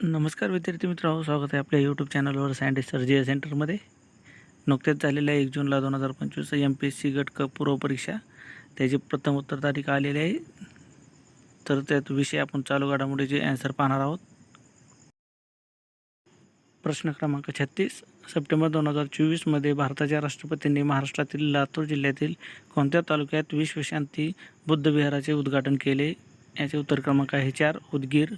नमस्कार विद्यार्थी मित्रांनो, स्वागत आहे आपल्या यूट्यूब चॅनलवर सायंटिस्ट सर्जिया सेंटरमध्ये. नुकत्याच झालेल्या 1 जूनला 2025 MPSC गट क पूर्व परीक्षा त्याची प्रथम उत्तर तारीख आलेली आहे. तर त्यात विषय आपण चालू घडामोडीचे ॲन्सर पाहणार आहोत. प्रश्न क्रमांक 36. सप्टेंबर 2024 मध्ये भारताच्या राष्ट्रपतींनी महाराष्ट्रातील लातूर जिल्ह्यातील कोणत्या तालुक्यात विश्वशांती बुद्ध विहाराचे उद्घाटन केले? याचे उत्तर क्रमांक आहे 4, उदगीर.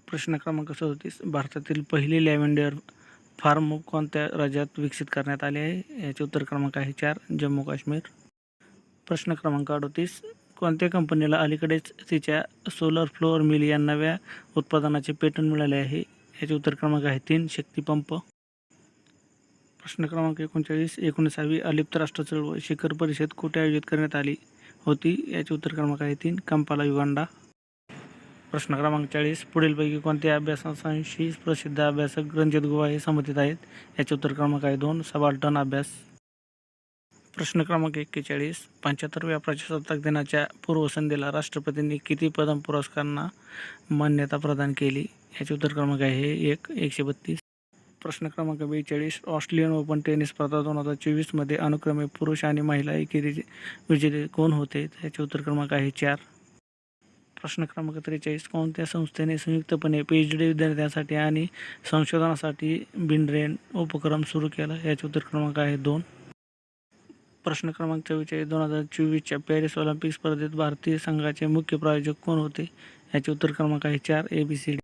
प्रश्न क्रमांक 37. भारतातील पहिली लॅव्हेंडर फार्म कोणत्या राज्यात विकसित करण्यात आले आहे? याचे उत्तर क्रमांक आहे 4, जम्मू काश्मीर. प्रश्न क्रमांक 38. कोणत्या कंपनीला अलीकडेच तिच्या सोलर फ्लोअर मिल या नव्या उत्पादनाचे पेटंट मिळाले आहे? याचे उत्तर क्रमांक आहे 3, शक्तिपंप. प्रश्न क्रमांक 39. 19वी अलिप्त राष्ट्र चळवळ शिखर परिषद कुठे आयोजित करण्यात आली होती? याचे उत्तर क्रमांक आहे 3, कंपाला, युगांडा. प्रश्न क्रमांक 40. पुढीलपैकी कोणत्या अभ्यासांशी प्रसिद्ध अभ्यासक रणजित गुहा हे संबंधित आहेत? याचे उत्तर क्रमांक आहे 2, सबाल्टर्न अभ्यास. प्रश्न क्रमांक 41. 75व्या प्रजासत्ताक दिनाच्या पूर्वसंध्येला राष्ट्रपतींनी किती पद्म पुरस्कारांना मान्यता प्रदान केली? याचे उत्तर क्रमांक आहे 1, 132. प्रश्न क्रमांक 42. ऑस्ट्रेलियन ओपन टेनिस स्पर्धा 2024 मध्ये अनुक्रमे पुरुष आणि महिला एकेरीचे विजेते कोण होते? याचे उत्तर क्रमांक आहे 4. प्रश्न क्रमांक 43. कोणत्या संस्थेने संयुक्तपणे PhD विद्यार्थ्यांसाठी आणि संशोधनासाठी बिनरेन उपक्रम सुरू केला? याचे उत्तर क्रमांक आहे 2. प्रश्न क्रमांक 44. 2024च्या पॅरिस ऑलिम्पिक स्पर्धेत भारतीय संघाचे मुख्य प्रायोजक कोण होते? याचे उत्तर क्रमांक आहे 4, ABCD.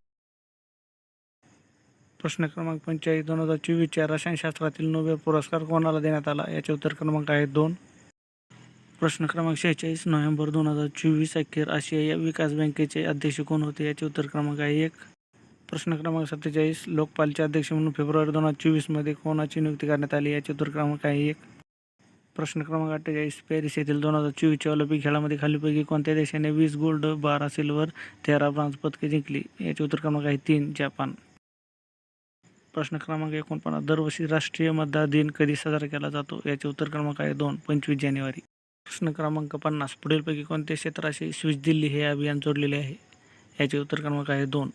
प्रश्न क्रमांक 45. 2024च्या रसायनशास्त्रातील नोबेल पुरस्कार कोणाला देण्यात आला? याचे उत्तर क्रमांक आहे 2. प्रश्न क्रमांक 46. नोव्हेंबर 2024 अखेर आशिया विकास बँकेचे अध्यक्ष कोण होते? याचे उत्तर क्रमांक आहे 1. प्रश्न क्रमांक 47. लोकपालचे अध्यक्ष म्हणून फेब्रुवारी 2024 मध्ये कोणाची नियुक्ती करण्यात आली? याचे उत्तर क्रमांक आहे 1. प्रश्न क्रमांक 48. पॅरिस येथील 2024च्या ऑलिम्पिक खेळामध्ये खालीलपैकी कोणत्या देशाने 20 गोल्ड, 12 सिल्वर, 13 ब्रॉन्झ पदके जिंकली? याचे उत्तर क्रमांक आहे 3, जपान. प्रश्न क्रमांक 49. दरवर्षी राष्ट्रीय मतदार दिन कधी साजरा केला जातो? याचे उत्तर क्रमांक आहे 2, 25 जानेवारी. प्रश्न क्रमांक 50. पुढीलपैकी कोणत्या क्षेत्राशी स्विस दिल्ली हे अभियान जोडलेले आहे? याचे उत्तर क्रमांक आहे 2.